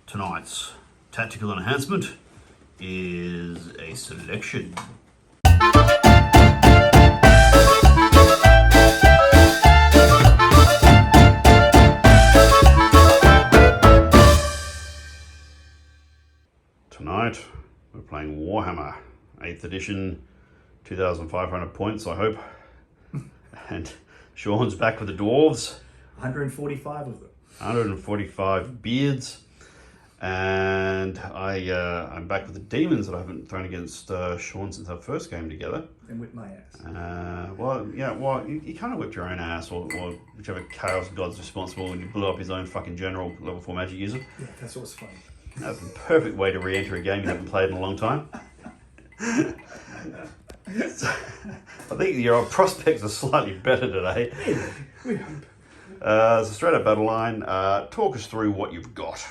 tonight's tactical enhancement is a selection. Tonight we're playing Warhammer 8th edition, 2,500 points I hope, and Sean's back with the Dwarves. 145 of them. 145 beards, and I'm back with the Demons that I haven't thrown against Sean since our first game together. And whip my ass. You kind of whipped your own ass, or whichever Chaos God's responsible when you blew up his own fucking general level 4 magic user. Yeah, that's what's funny. That's the perfect way to re-enter a game you haven't played in a long time. So, I think your prospects are slightly better today. Yeah, we hope. So straight up battle line, talk us through what you've got.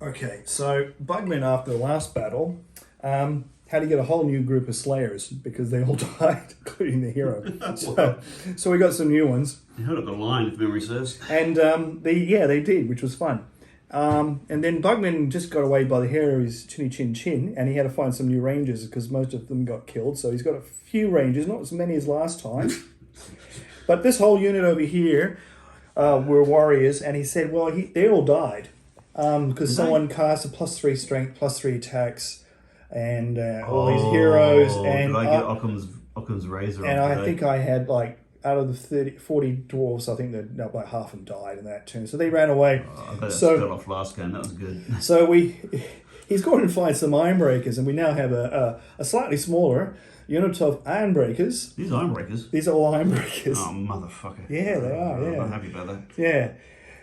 Okay, so Bugman after the last battle had to get a whole new group of Slayers because they all died, including the hero. So we got some new ones. You heard of the line, if memory serves. And they did, which was fun. And then Bugman just got away by the hair of his chinny chin chin, and he had to find some new rangers because most of them got killed. So he's got a few rangers, not as many as last time. But this whole unit over here were warriors, and he said, well, they all died because someone cast a +3 strength, +3 attacks, and all these heroes. And did I get Occam's razor? And I think I had out of the 40 dwarves, I think that about half of them died in that turn. So they ran away. I bet that spelled off last game. That was good. So he's going to find some Ironbreakers, and we now have a slightly smaller unit of Ironbreakers. These Ironbreakers? These are all Ironbreakers. Oh, motherfucker. Yeah, they are, yeah. I'm not happy about that. Yeah.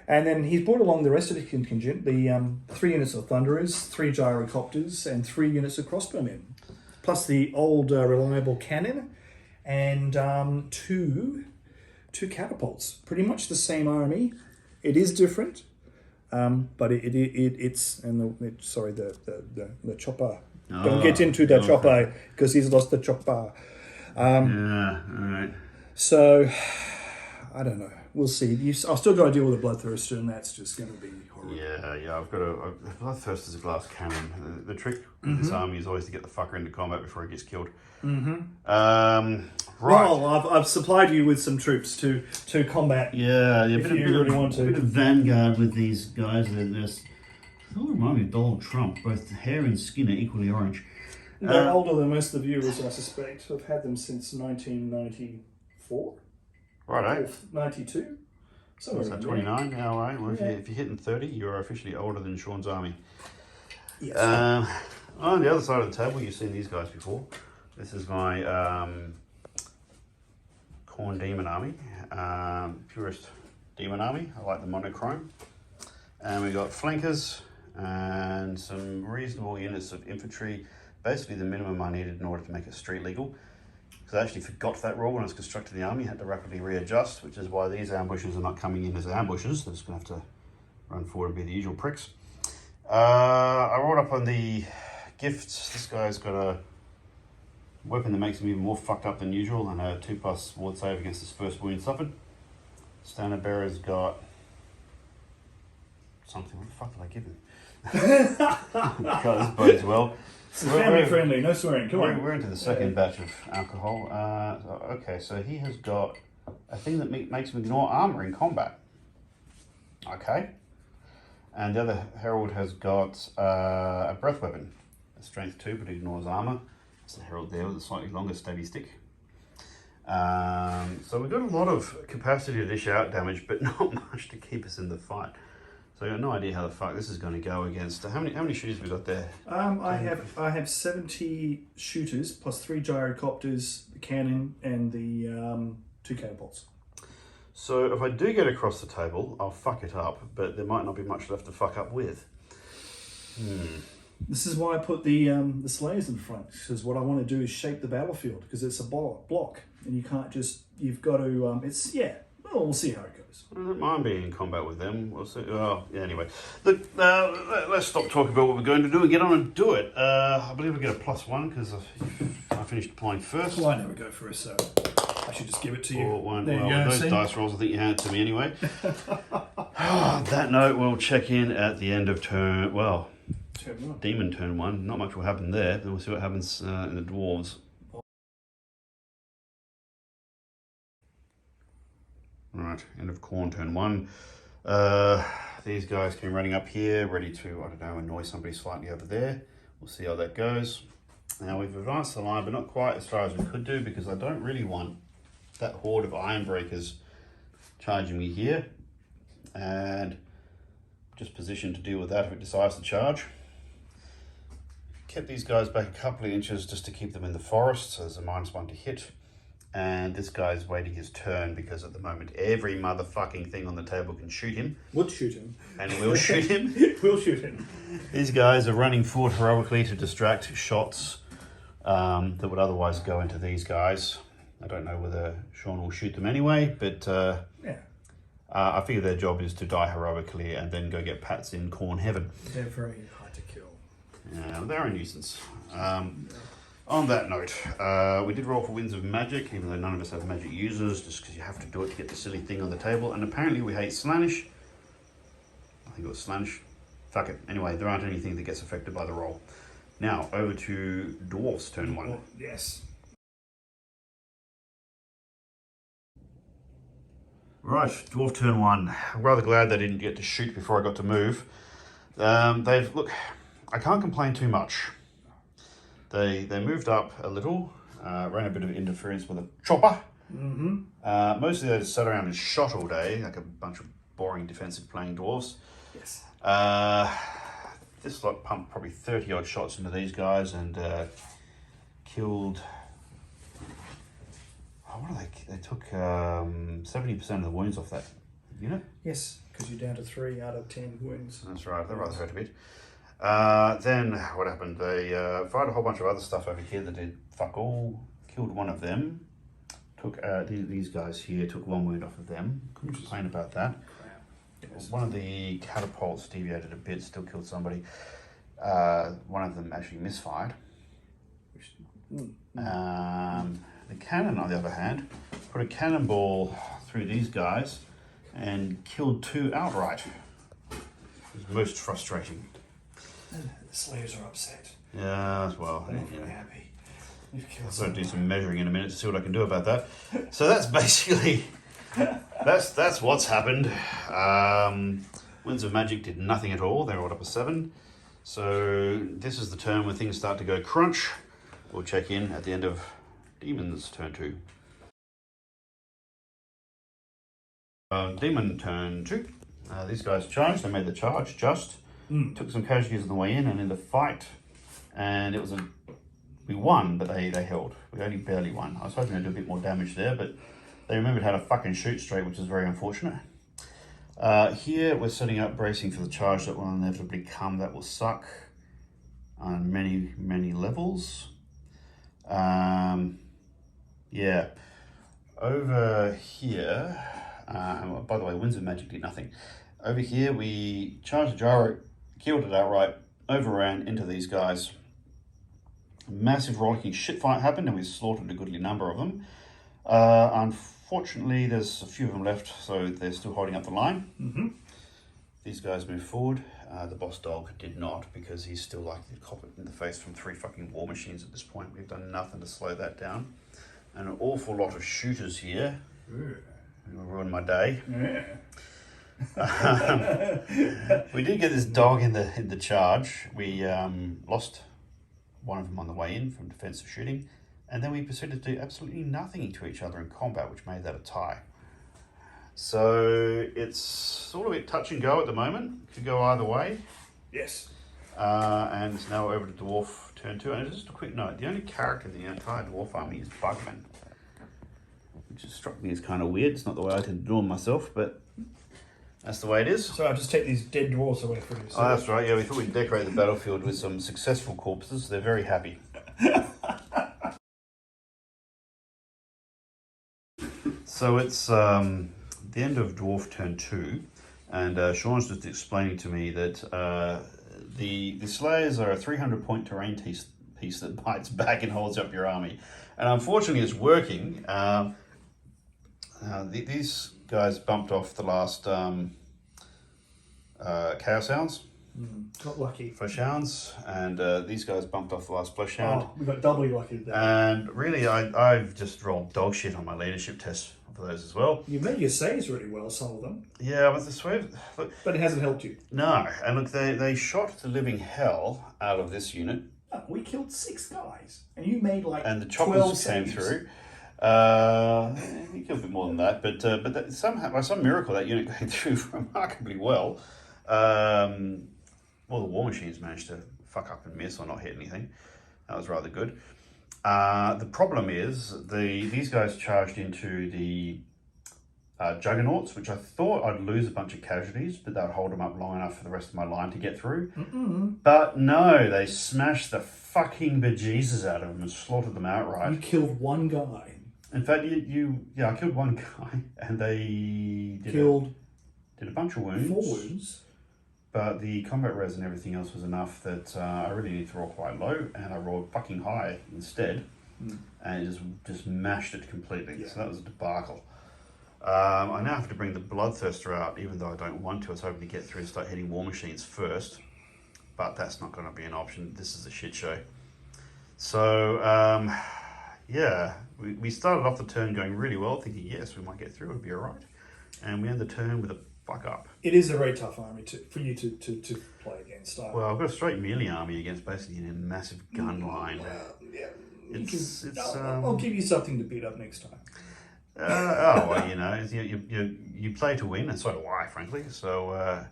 And then he's brought along the rest of the contingent, the 3 units of Thunderers, 3 Gyrocopters, and 3 units of Crossbowmen. Plus the old reliable cannon, and 2 catapults. Pretty much the same army. It is different, but it's the chopper. Don't get into the chopper because he's lost the chopper. Yeah, all right. So I don't know. We'll see. I've still got to deal with the Bloodthirster, and that's just going to be horrible. Yeah. I've got a Bloodthirster's a glass cannon. The trick with this army is always to get the fucker into combat before he gets killed. Right. Well, I've supplied you with some troops to combat. Yeah. If you really want to. A bit of vanguard with these guys. They all remind me of Donald Trump. Both hair and skin are equally orange. They're older than most of the viewers, I suspect. I've had them since 1994. Right, 92. So 29 now, right? Well, if you're hitting 30, you're officially older than Sean's army. Yes. On the other side of the table, you've seen these guys before. This is my Khorne Demon army, purest demon army. I like the monochrome. And we got flankers and some reasonable units of infantry. Basically the minimum I needed in order to make it street legal. Because I actually forgot that rule when I was constructing the army. I had to rapidly readjust, which is why these ambushes are not coming in as ambushes. They're just going to have to run forward and be the usual pricks. I rolled up on the gifts. This guy's got a weapon that makes him even more fucked up than usual, and a 2+ ward save against his first wound suffered. Standard Bearer's got something. What the fuck did I give him? God, this bodes well. Family friendly, no swearing. Come on. We're into the second batch of alcohol. So he has got a thing that makes him ignore armor in combat. Okay. And the other herald has got a breath weapon, a strength 2, but ignores armor. It's the herald there with a slightly longer stabby stick. So we've got a lot of capacity to dish out damage, but not much to keep us in the fight. So I got no idea how the fuck this is going to go against. How many shooters have we got there? I have 70 shooters plus 3 gyrocopters, the cannon, and the 2 catapults. So if I do get across the table, I'll fuck it up, but there might not be much left to fuck up with. This is why I put the Slayers in front, because what I want to do is shape the battlefield, because it's a block, and you can't just, you've got to, we'll see how it goes. I don't mind being in combat with them. We'll see. Anyway. Look, let's stop talking about what we're going to do and get on and do it. I believe we get a +1 because I finished deploying first. Well, I never go first, so. I should just give it to you. One. There Well, you go, those see? dice rolls, I think you handed to me anyway. On that note, we'll check in at the end of turn. Well, Turn 1. Demon turn 1. Not much will happen there. Then we'll see what happens in the Dwarves. Right, end of Khorne turn 1. These guys came running up here, ready to, I don't know, annoy somebody slightly over there. We'll see how that goes. Now we've advanced the line, but not quite as far as we could do, because I don't really want that horde of iron breakers charging me here. And just positioned to deal with that if it decides to charge. Kept these guys back a couple of inches just to keep them in the forest, so there's a -1 to hit. And this guy's waiting his turn, because at the moment every motherfucking thing on the table can shoot him. Would shoot him. And we'll shoot him. We'll shoot him. These guys are running forward heroically to distract shots that would otherwise go into these guys. I don't know whether Sean will shoot them anyway, but Yeah. I figure their job is to die heroically and then go get pats in Khorne heaven. They're very hard to kill. Yeah, they're a nuisance. On that note, we did roll for Winds of Magic, even though none of us have magic users, just because you have to do it to get the silly thing on the table. And apparently we hate Slanish. I think it was Slanish. Fuck it. Anyway, there aren't anything that gets affected by the roll. Now, over to Dwarves turn 1. Oh, yes. Right, Dwarf turn 1. I'm rather glad they didn't get to shoot before I got to move. Look, I can't complain too much. They moved up a little, ran a bit of interference with a chopper. Mm-hmm. Mostly they just sat around and shot all day, like a bunch of boring defensive playing dwarves. Yes. This lot pumped probably 30 odd shots into these guys and killed. Oh, what are they? They took 70% of the wounds off that unit. Yes, because you're down to 3 out of 10 wounds. That's right, that rather hurt a bit. Then what happened? They fired a whole bunch of other stuff over here that did fuck all. Killed one of them. Took these guys here, took 1 wound off of them. Couldn't complain about that. Yes. One of the catapults deviated a bit, still killed somebody. One of them actually misfired. The cannon, on the other hand, put a cannonball through these guys and killed 2 outright. It was most frustrating. The Slayers are upset. Yeah, well, They're not very happy. You've killed I've got to do someone. some measuring in a minute to see what I can do about that. So that's basically, that's what's happened. Winds of Magic did nothing at all. They rolled up a 7. So this is the turn when things start to go crunch. We'll check in at the end of Demons turn 2. Demon turn 2. These guys charged. They made the charge just. Took some casualties on the way in and in the fight. And it was we won, but they held. We only barely won. I was hoping to do a bit more damage there, but they remembered how to fucking shoot straight, which is very unfortunate. Here we're setting up, bracing for the charge that will inevitably come. That will suck on many, many levels. Yeah. Over here, by the way, Winds of Magic did nothing. Over here we charged the gyro, killed it outright, overran into these guys. Massive rollicking shit fight happened and we slaughtered a goodly number of them. Unfortunately, there's a few of them left, so they're still holding up the line. Mm-hmm. These guys moved forward. The boss dog did not, because he's still like the cop in the face from 3 fucking war machines at this point. We've done nothing to slow that down. And an awful lot of shooters here. It'll ruin my day. We did get this dog in the charge. We lost one of them on the way in from defensive shooting, and then we proceeded to do absolutely nothing to each other in combat, which made that a tie. So it's sort of a bit touch and go at the moment. Could go either way. Yes. And it's now over to Dwarf turn 2. And just a quick note, the only character in the entire Dwarf army is Bugman, which has struck me as kind of weird. It's not the way I tend to do them myself, but that's the way it is. So I'll just take these dead dwarves away from you. So Oh, that's right. Yeah, we thought we'd decorate the battlefield with some successful corpses. They're very happy. So it's the end of Dwarf turn 2, and Sean's just explaining to me that the Slayers are a 300-point terrain piece that bites back and holds up your army. And unfortunately, it's working. These guys bumped off the last Chaos Hounds, Got lucky. Flesh Hounds, and these guys bumped off the last Flesh Hound. Oh, we got doubly lucky with that. And really, I've just rolled dog shit on my leadership test for those as well. You made your saves really well, some of them. Yeah, but the sweep, look, But it hasn't helped you. no, and look, they shot the living hell out of this unit, No, we killed 6 guys, and you made like and the 12 choppers came saves. through. He killed a bit more than that, but that, somehow, by some miracle, that unit came through remarkably well. Well, the war machines managed to fuck up and miss or not hit anything. That was rather good. The problem is these guys charged into the juggernauts, which I thought I'd lose a bunch of casualties, but that would hold them up long enough for the rest of my line to get through. But no, they smashed the fucking bejesus out of them and slaughtered them outright. You killed 1 guy. In fact, I killed 1 guy, and they did a bunch of wounds. 4 wounds. But the combat res and everything else was enough that I really need to roll quite low, and I rolled fucking high instead, and it just mashed it completely. Yeah. So that was a debacle. I now have to bring the Bloodthirster out, even though I don't want to. I was hoping to get through and start hitting war machines first, but that's not going to be an option. This is a shit show. So, yeah, we started off the turn going really well, thinking, yes, we might get through, it'll be all right. And we end the turn with a fuck up. It is a very tough army for you to play against. Well, I've got a straight melee army against basically a massive gun line. Yeah. I'll give you something to beat up next time. Well, you know, you play to win, and so do I, frankly. So,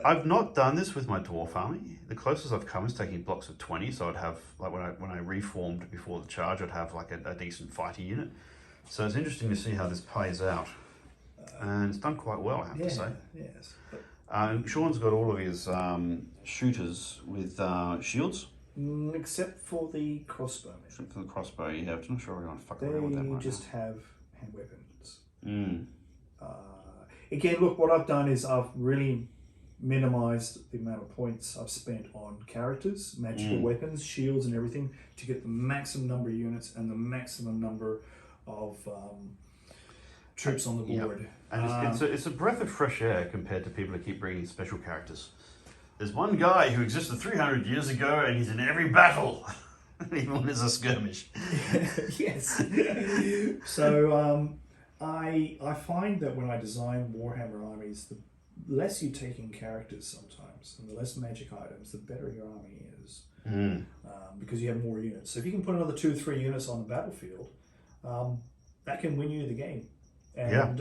I've not done this with my dwarf army. The closest I've come is taking blocks of 20. So I'd have, like when I reformed before the charge, I'd have like a decent fighter unit. So it's interesting to see how this plays out, and it's done quite well, I have to say. Yes. Sean's got all of his shooters with shields. Except for the crossbow. Except for the crossbow, you have. I'm not sure we're going to fuck around with that They right just now. have hand weapons. Mm. Again, look, what I've done is I've really minimized the amount of points I've spent on characters, magical weapons, shields, and everything to get the maximum number of units and the maximum number of troops on the board. Yep. And it's a breath of fresh air compared to people who keep bringing special characters. There's one guy who existed 300 years ago, and he's in every battle, even when there's a skirmish. Yes. So I find that when I design Warhammer armies, the less you take in characters sometimes, and the less magic items, the better your army is. Because you have more units. So if you can put another 2 or 3 units on the battlefield, that can win you the game. And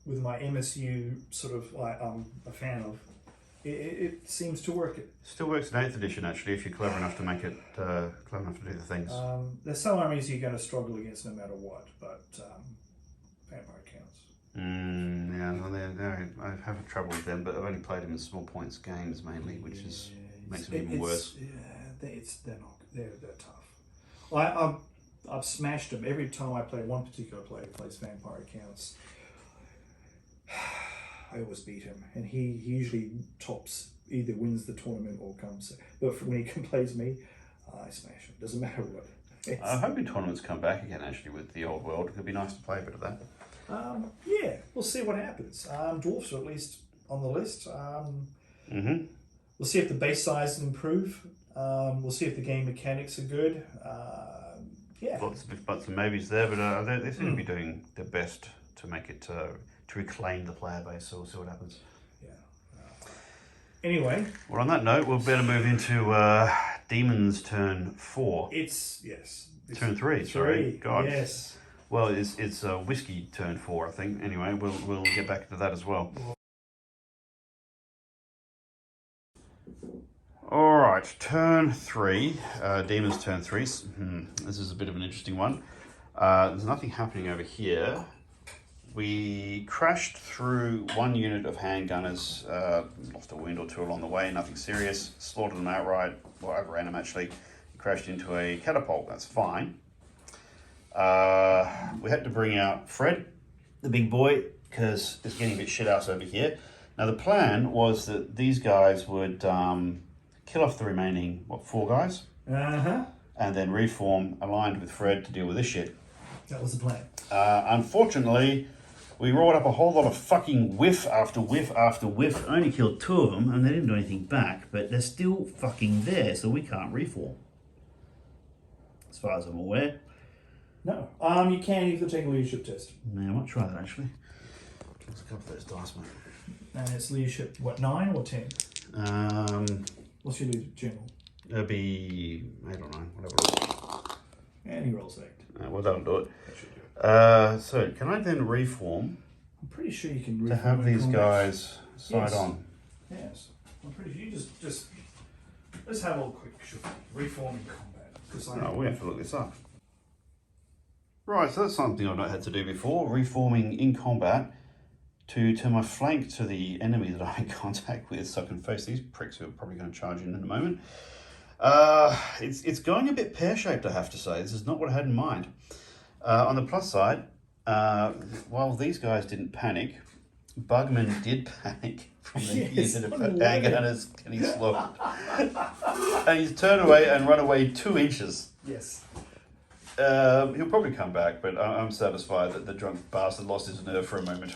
with my MSU sort of, I'm a fan of, it seems to work. Still works in 8th edition, actually, if you're clever enough to make it, clever enough to do the things. There's some armies you're going to struggle against no matter what, but Vampire counts. Yeah, well, I have trouble with them, but I've only played them in small points games mainly, which makes it even worse. Yeah, they're tough. I've smashed them every time I play one particular player who plays Vampire Counts. I always beat him, and he usually tops, either wins the tournament or comes. But when he plays me, I smash him. Doesn't matter what. I'm hoping tournaments come back again, actually, with the old world. It'd be nice to play a bit of that. Yeah, we'll see what happens. Dwarfs are at least on the list. We'll see if the base size improve. We'll see if the game mechanics are good. Yeah. Lots of buts and maybes there, but they seem to be doing their best to make it to reclaim the player base. So we'll see what happens. Yeah. Anyway. Well, on that note, we'll better move into Demons turn 4. Turn 3. Sorry, God. Yes. Well, it's whiskey turn 4, I think. Anyway, we'll get back to that as well. All right, turn 3, Demons turn 3. This is a bit of an interesting one. There's nothing happening over here. We crashed through one unit of handgunners, lost a wound or 2 along the way, nothing serious, slaughtered them outright, well, overran them actually, crashed into a catapult, that's fine. We had to bring out Fred, the big boy, because it's getting a bit shit-ass over here. Now the plan was that these guys would kill off the remaining, 4 guys? And then reform aligned with Fred to deal with this shit. That was the plan. Unfortunately, we rolled up a whole lot of fucking whiff after whiff after whiff. I only killed 2 of them, and they didn't do anything back, but they're still fucking there, so we can't reform. As far as I'm aware. No. You can if you take a leadership test. Yeah, I might try that actually. Let's go for those dice, mate. And it's leadership, what, 9 or 10? What's your leadership general? It'll be 8 or 9, whatever it is. And he rolls 8. Well, that'll do it. That should do it. So, can I then reform I'm pretty sure you can to reform have in these combat. guys side Yes. on? Yes. I'm pretty sure you just let's have a little quick shuffle. Reform in combat. 'Cause I No, we have to look this up. Right, so that's something I've not had to do before, reforming in combat to turn my flank to the enemy that I'm in contact with so I can face these pricks who are probably going to charge in a moment. It's going a bit pear-shaped, I have to say. This is not what I had in mind. On the plus side, while these guys didn't panic, Bugman did panic from the Yes, unit of unreal. anger and his slaughter. And he's turned away and run away 2 inches. Yes. He'll probably come back, but I'm satisfied that the drunk bastard lost his nerve for a moment.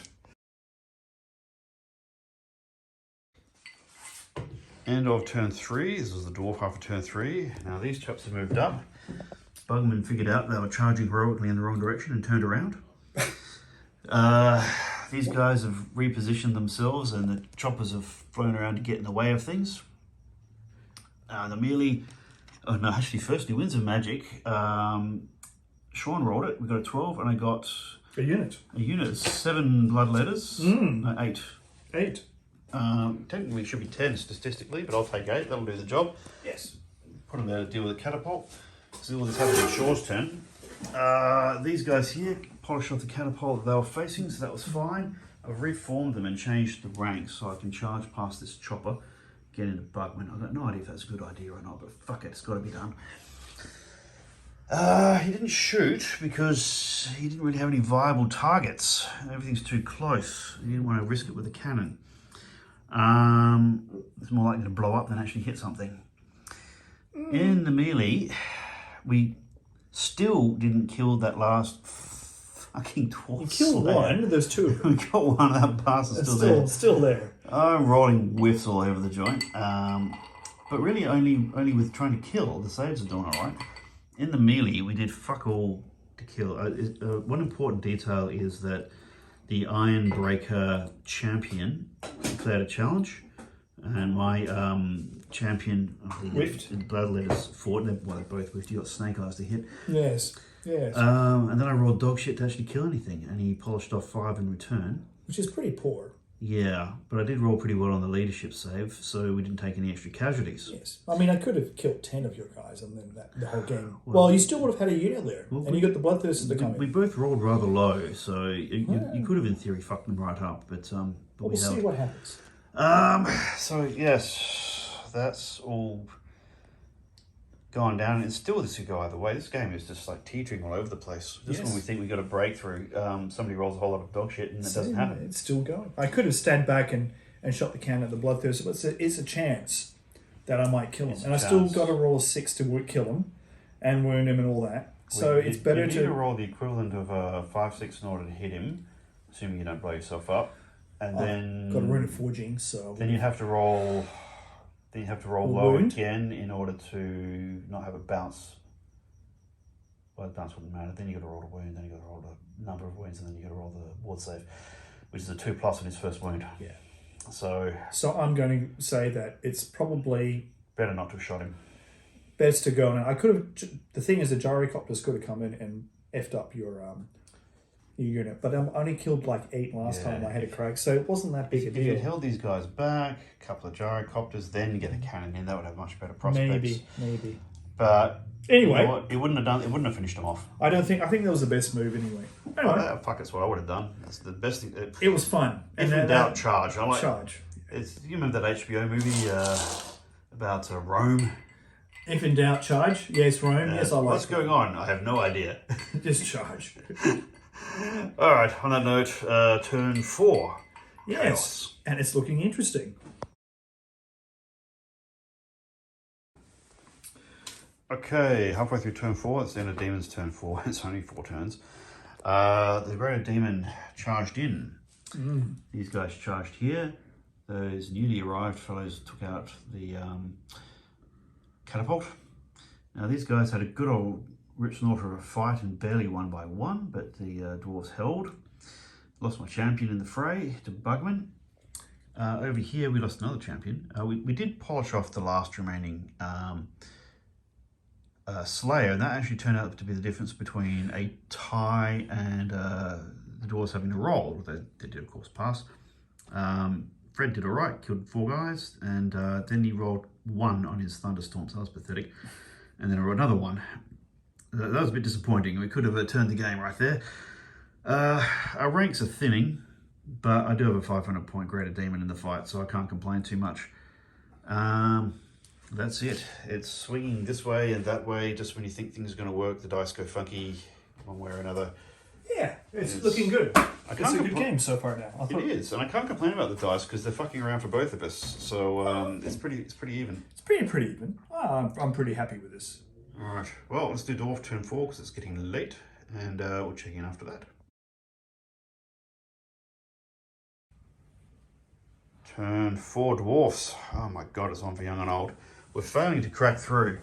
End of turn 3. This was the dwarf half of turn 3. Now these chaps have moved up. Bugman figured out they were charging heroically in the wrong direction and turned around. These guys have repositioned themselves and the choppers have flown around to get in the way of things. The melee... Oh no, actually firstly, Winds of Magic. Sean rolled it. We got a 12 and I got... A unit. A unit. 7 blood letters. No, 8. 8. Technically it should be 10 statistically, but I'll take 8. That'll do the job. Yes. Put them there to deal with the catapult. So all this happened in Shaw's turn. These guys here polished off the catapult that they were facing, so that was fine. I've reformed them and changed the ranks so I can charge past this chopper, get into Bugman. I've got no idea if that's a good idea or not, but fuck it, it's got to be done. He didn't shoot because he didn't really have any viable targets. Everything's too close. He didn't want to risk it with a cannon. It's more likely to blow up than actually hit something. In the melee, we still didn't kill that last fucking dwarf. You killed slayer. one, there's 2 of them. We got one, that bastard's It's still there. still there. I'm rolling whiffs all over the joint. But really only with trying to kill, the saves are doing alright. In the melee, we did fuck all to kill. One important detail is that the Ironbreaker champion declared a challenge, and my champion of the Whiffed. blood letters fought. They both whiffed. You got Snake Eyes to hit. Yes. Yes. And then I rolled dog shit to actually kill anything, and he polished off 5 in return. Which is pretty poor. Yeah, but I did roll pretty well on the leadership save, so we didn't take any extra casualties. Yes. I mean, I could have killed 10 of your guys and then the whole game. Well, you still would have had a unit there. And you got the Bloodthirsters to come We in. both rolled rather low, so you could have in theory fucked them right up, but We'll see what happens. So yes, that's all gone down, and it's still this could go either way. This game is just like teetering all over the place. Just when we think we got a breakthrough, somebody rolls a whole lot of dog shit and it doesn't happen. It's still going. I could have stand back and shot the cannon at the Bloodthirster, but it's a chance that I might kill him. And I still got to roll a 6 to kill him and wound him and all that. So it's better you need to to... roll the equivalent of a 5-6 in order to hit him, assuming you don't blow yourself up. And then got a rune of forging, so... Then you have to roll. Then you have to roll A low wound? again in order to not have a bounce. Well, the bounce wouldn't matter. Then you got to roll a wound. Then you got to roll a number of wounds, and then you got to roll the ward save, which is a 2+ on his first wound. Yeah. So I'm going to say that it's probably better not to have shot him. best to go now. I could have... The thing is, the gyrocopters could have come in and effed up your unit, but I only killed like 8 last time I had a crack, so it wasn't that big a If you deal. had held these guys back, a couple of gyrocopters, then get a cannon in, that would have much better prospects. Maybe. But Anyway, you know what? It wouldn't have finished them off. I think that was the best move anyway. Anyway, Fuck, that's what I would have done. That's the best thing. it was fun. If in doubt, charge. I like. Charge. You remember that HBO movie about Rome? If in doubt, charge. Yes, Rome. Yes, I like What's going on? I have no idea. Just charge. All right. On that note, turn 4. Yes, Chaos. and it's looking interesting. Okay, halfway through turn 4. It's the end of Demon's turn 4. It's only 4 turns. The Greater Demon charged in. These guys charged here. Those newly arrived fellows took out the catapult. Now these guys had a good old rip snorter of a fight and barely won by one, but the dwarves held. Lost my champion in the fray to Bugman. Over here we lost another champion. We did polish off the last remaining Slayer, and that actually turned out to be the difference between a tie and the dwarves having to roll. They did of course pass. Fred did alright, killed 4 guys, and then he rolled 1 on his thunderstorm, so that was pathetic. And then I rolled another 1. That was a bit disappointing. We could have turned the game right there. Our ranks are thinning, but I do have a 500 point Greater Demon in the fight, so I can't complain too much. That's it. It's swinging this way and that way. Just when you think things are going to work, the dice go funky one way or another. Yeah, it's looking good. It's a good game so far now. It is, and I can't complain about the dice because they're fucking around for both of us. So it's pretty even. It's pretty even. I'm pretty happy with this. All right. Well, let's do Dwarf turn 4 because it's getting late, and we'll check in after that. Turn 4 Dwarfs. Oh my god, it's on for young and old. We're failing to crack through.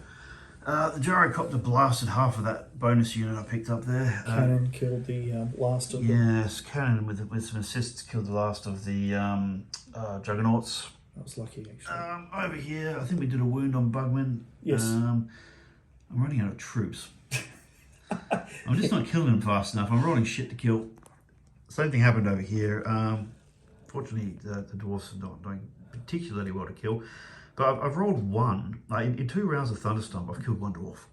The gyrocopter blasted half of that bonus unit I picked up there. Cannon killed the last of them. Yes, Cannon with some assists killed the last of the Juggernauts. That was lucky, actually. Over here, I think we did a wound on Bugman. Yes. I'm running out of troops. I'm just not killing them fast enough. I'm rolling shit to kill. Same thing happened over here. Fortunately, the dwarfs are not doing particularly well to kill. But I've rolled 1. In 2 rounds of Thunderstomp, I've killed 1 dwarf.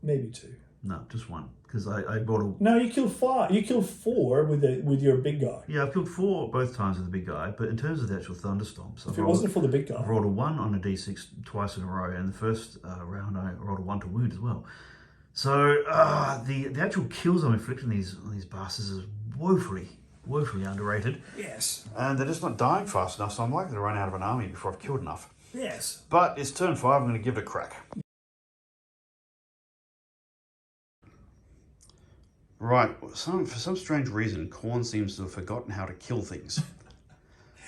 Maybe 2. No, just 1. Because I rolled No, you killed 5. You killed 4 with your big guy. Yeah, I've killed 4 both times with the big guy. But in terms of the actual Thunderstomps, If it wasn't for the big guy. I've rolled a 1 on a d6 twice in a row. And the first round, I rolled a 1 to wound as well. So the actual kills I'm inflicting on these bastards is woefully underrated. Yes. And they're just not dying fast enough, so I'm likely to run out of an army before I've killed enough. Yes. But it's turn 5, I'm going to give it a crack. Right, for some strange reason, Khorne seems to have forgotten how to kill things.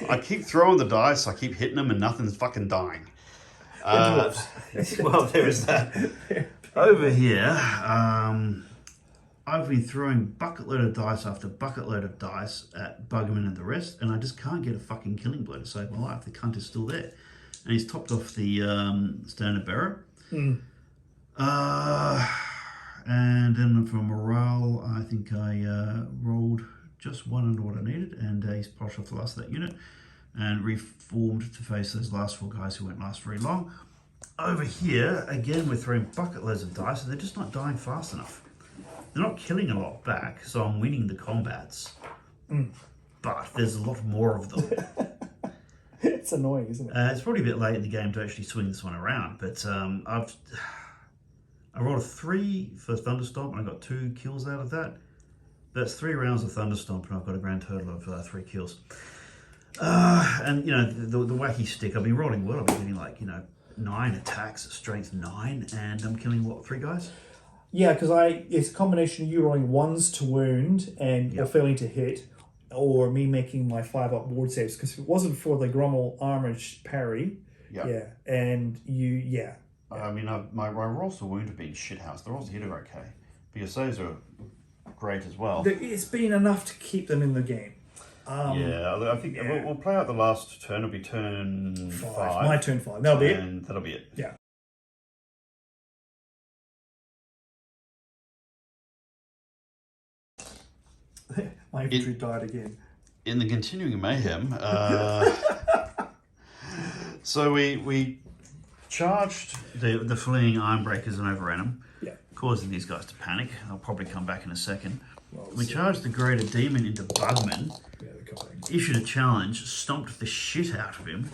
I keep throwing the dice, I keep hitting them, and nothing's fucking dying. Well, there is that. Over here, I've been throwing bucket load of dice after bucket load of dice at Bugman and the rest, and I just can't get a fucking killing blow to save my life. The cunt is still there. And he's topped off the standard bearer. And then for morale, I think I rolled just 1 under what I needed, and he's polished off the last of that unit and reformed to face those last 4 guys who won't last very long. Over here, again, we're throwing bucket loads of dice, and they're just not dying fast enough. They're not killing a lot back, so I'm winning the combats. But there's a lot more of them. It's annoying, isn't it? It's probably a bit late in the game to actually swing this one around, but I rolled a 3 for Thunderstomp, and I got 2 kills out of that. That's 3 rounds of Thunderstomp, and I've got a grand total of 3 kills. And, the wacky stick, I've been rolling well. I've been getting, 9 attacks at strength 9, and I'm killing, 3 guys? Yeah, because it's a combination of you rolling 1s to wound and or failing to hit, or me making my 5-up ward saves. Because if it wasn't for the Grummel armor parry, and I mean, my rolls to wound have been shithouse. The rolls to hit are okay, but your saves are great as well. It's been enough to keep them in the game. I think we'll play out the last turn. It'll be turn 5. My turn 5. That'll be it. And that'll be it. Yeah. My infantry died again. In the continuing mayhem, so we charged the fleeing Ironbreakers and overran them, causing these guys to panic. I'll probably come back in a second. We charged the Greater Demon into Bugman, issued a challenge, stomped the shit out of him,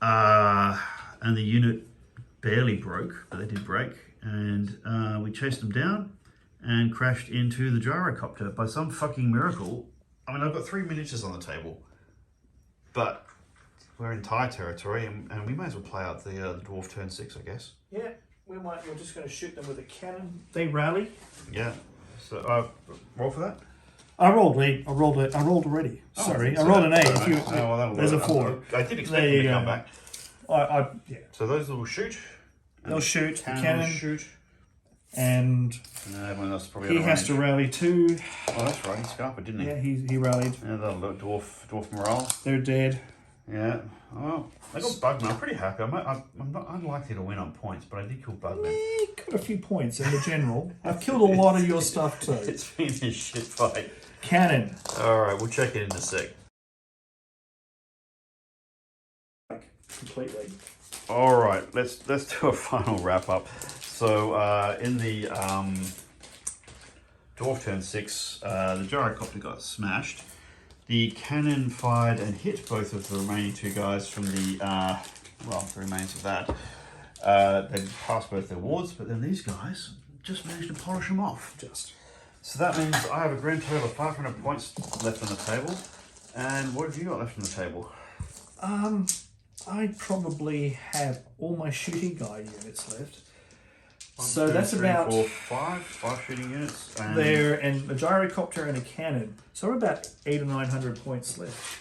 and the unit barely broke, but they did break, and we chased them down and crashed into the gyrocopter by some fucking miracle. I mean, I've got 3 miniatures on the table, but we're in Thai territory, and we may as well play out the dwarf turn 6, I guess. Yeah, You're just going to shoot them with a cannon. They rally. Yeah. So roll for that. I rolled already. Oh, Sorry, so I rolled an 8. that- If you, well, that'll there's a work. 4. I did expect There them you to go. come back. Yeah. So those will shoot. They'll shoot. The Cannon cannon. will shoot. And And everyone else probably he out of has to range. rally 2. Oh, that's right. He scarpered, didn't he? Yeah, he rallied. Yeah, that'll look dwarf morale. They're dead. Yeah. Well, I got Bugman. I'm pretty happy. I'm not unlikely to win on points, but I did kill Bugman. Got a few points in the general. I've killed a lot of your stuff too. It's been a shit fight. Cannon. All right, we'll check it in a sec. Completely. All right, let's do a final wrap up. So in the dwarf turn 6, the gyrocopter got smashed. The cannon fired and hit both of the remaining 2 guys from the the remains of that. They passed both their wards, but then these guys just managed to polish them off. So that means I have a grand total of 500 points left on the table. And what have you got left on the table? I probably have all my shooting guy units left. One, So two, that's three, about four, five shooting units. And there, and a gyrocopter and a cannon. So we're about 800 or 900 points left.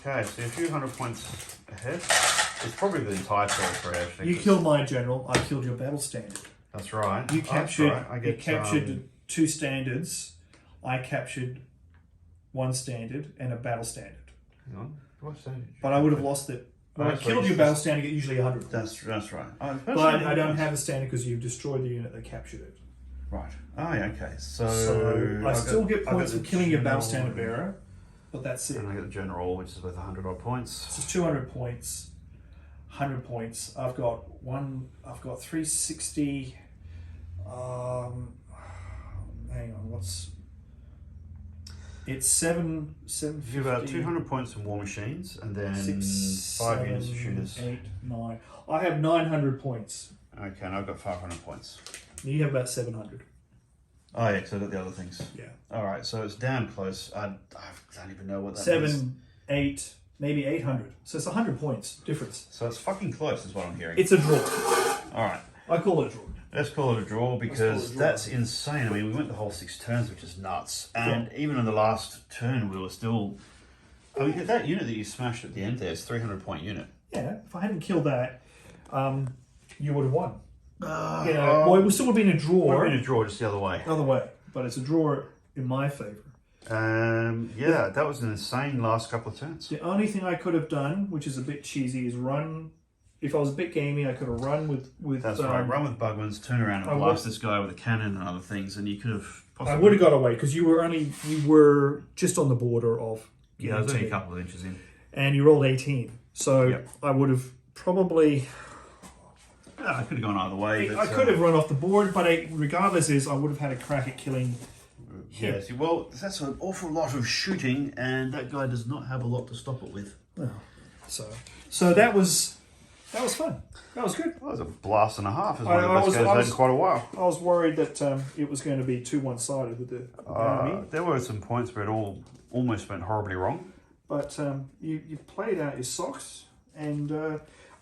Okay, so you're a few hundred points ahead. It's probably the entire territory actually. You killed my general. I killed your battle standard. That's right. You Oh, captured. that's right. I get, you captured 2 standards. I captured 1 standard and a battle standard. Hang on. What standard? But I would have lost it. When I That's killed right. your battle standard, I get usually 100. That's right. Oh, But I don't have a standard because you've destroyed the unit that captured it. Right. Oh, yeah, okay. So I still get points I've for got killing the your battle general, standard bearer, but that's it. And I get the general, which is worth 100 odd points. So it's 200 points, 100 points. I've got 360. Hang on, it's 750. You've about 200 points in war machines, and then 5 units of shooters. 8, 9. I have 900 points. Okay, and I've got 500 points. You have about 700. Oh yeah, because I've got the other things. Yeah. All right, so it's damn close. I don't even know what that is. 7, 8, maybe 800. So it's 100 points difference. So it's fucking close, is what I'm hearing. It's a draw. All right. I call it a draw. Let's call it a draw because draw. that's insane. I mean, we went the whole 6 turns, which is nuts. And even in the last turn, we were still... I mean, that unit that you smashed at the end there is a 300-point unit. Yeah, if I hadn't killed that, you would have won. Well, it still would have been a draw. Would have been a draw just the other way. Other way. But it's a draw in my favour. Yeah, that was an insane last couple of turns. The only thing I could have done, which is a bit cheesy, is run. If I was a bit gamey, I could have run with That's right. Run with Bugmans, turn around and blast this guy with a cannon and other things, and you could have possibly... I would have got away because you were just on the border of... Yeah, I was only a couple of inches in. And you rolled 18. So Yep. I would have probably... Yeah, I could have gone either way. But, I could have run off the board, but regardless I would have had a crack at killing him. Yes, well, that's an awful lot of shooting, and that guy does not have a lot to stop it with. Oh. So that was fun. That was good. That was a blast and a half. It's I one of the best was- games I I've had was- in quite a while. I was worried that it was going to be too one-sided with the enemy, There were some points where it almost went horribly wrong. but you played out your socks, and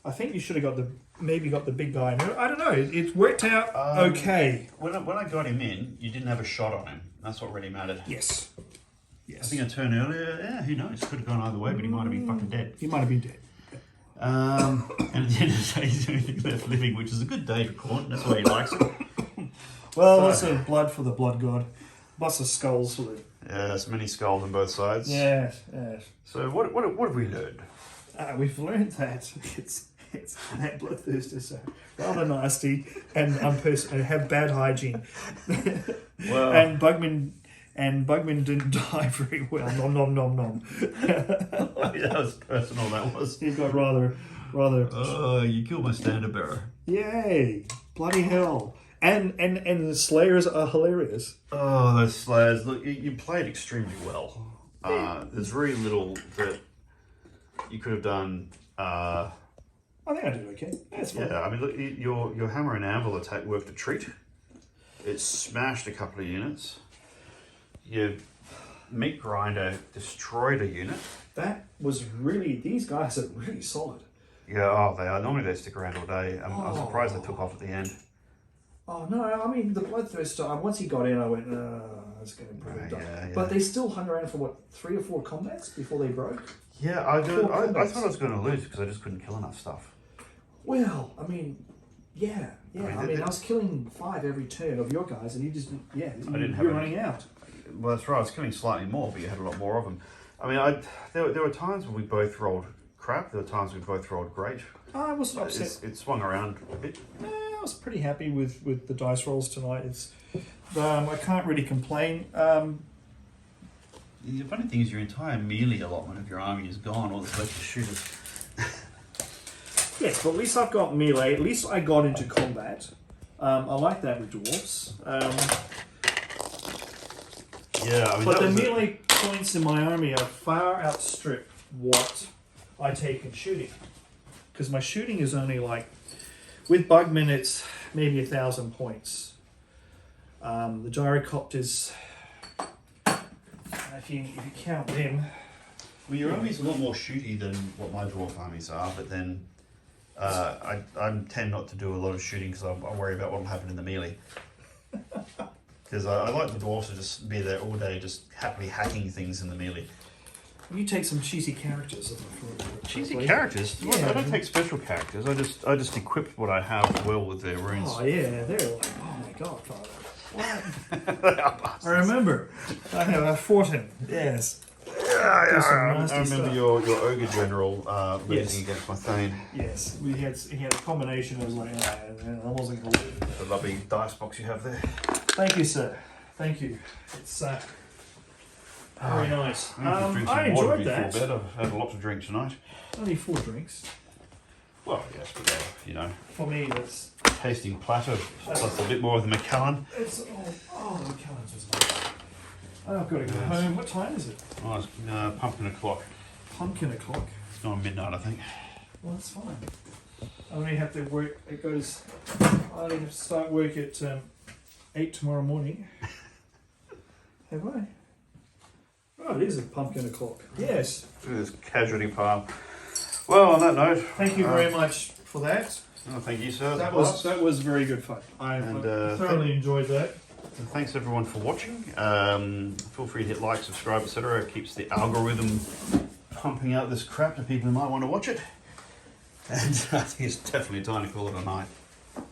I think you should have got the big guy. I don't know. It worked out okay. When I got him in, you didn't have a shot on him. That's what really mattered. Yes. I think a turn earlier, yeah, who knows? Could have gone either way, but he might have been fucking dead. He might have been dead. And at the end of the day, he's the only thing left living, which is a good day for Khorne. That's why he likes it. Well, lots of blood for the blood god. Lots of skulls for the... Yes, many skulls on both sides. Yes, yes. So what have we learned? We've learned that it's that bloodthirsters are rather nasty and have bad hygiene. Well, and Bugman didn't die very well. Nom nom nom nom. that was personal. That was. He got rather. Oh, you killed my standard bearer. Yay! Bloody hell! And the Slayers are hilarious. Oh, those Slayers! Look, you played extremely well. There's very little that you could have done. I think I did okay. That's fine. Yeah, I mean, look, your hammer and anvil attack worked a treat. It smashed a couple of units. Your meat grinder destroyed a unit. That was really... These guys are really solid. Yeah, oh, they are. Normally they stick around all day. I'm surprised they took off at the end. Oh no, I mean the Bloodthirster. Once he got in, I went, that's going to be pretty dark. Yeah. But they still hung around for what 3 or 4 combats before they broke. Yeah, I thought combats. I was going to lose because I just couldn't kill enough stuff. Well, I mean, yeah. I mean, I was killing 5 every turn of your guys, and you just you're running out. Well, that's right. I was killing slightly more, but you had a lot more of them. I mean, there were times when we both rolled crap. There were times we both rolled great. I wasn't upset. It swung around a bit. I was pretty happy with the dice rolls tonight. I can't really complain. The funny thing is your entire melee allotment of your army is gone. All that's left is shooters. Yes, but at least I've got melee. At least I got into combat. I like that with dwarves. Yeah, I mean, but the melee points in my army are far outstrip what I take in shooting. Because my shooting is only like, with Bugmen it's maybe 1,000 points. The gyrocopters, if you count them. Well, your army's a lot more shooty than what my dwarf armies are, but then I tend not to do a lot of shooting because I worry about what will happen in the melee. Because I like the dwarves to just be there all day, just happily hacking things in the melee. You take some cheesy characters. Cheesy characters? Yeah. I don't take special characters. I just equip what I have well with their runes. Oh yeah, they're like, oh my god, Father. I I remember. I fought him. Yes. I remember your ogre general losing Yes. against my Thane. Yes, he had a combination. I was like, I wasn't going to lose. The lovely dice box you have there. Thank you, sir. Thank you. It's very nice. I enjoyed that. Bed. I've had a lot to drink tonight. Only 4 drinks. Well, yes, but For me, that's tasting platter plus a bit more of the Macallan. it's the McKellen's was nice. I've got to go home. What time is it? Oh, it's pumpkin o'clock. Pumpkin o'clock. It's not midnight, I think. Well, that's fine. I only have to work. I only have to start work at 8 tomorrow morning. Have I? Oh, it is a pumpkin o'clock. Yes. This casualty pile. Well, on that note, Thank you very much for that. oh, thank you, sir. That was very good fun. I thoroughly enjoyed that. And thanks everyone for watching. Feel free to hit like, subscribe, etc. It keeps the algorithm pumping out this crap to people who might want to watch it. And I think it's definitely time to call it a night.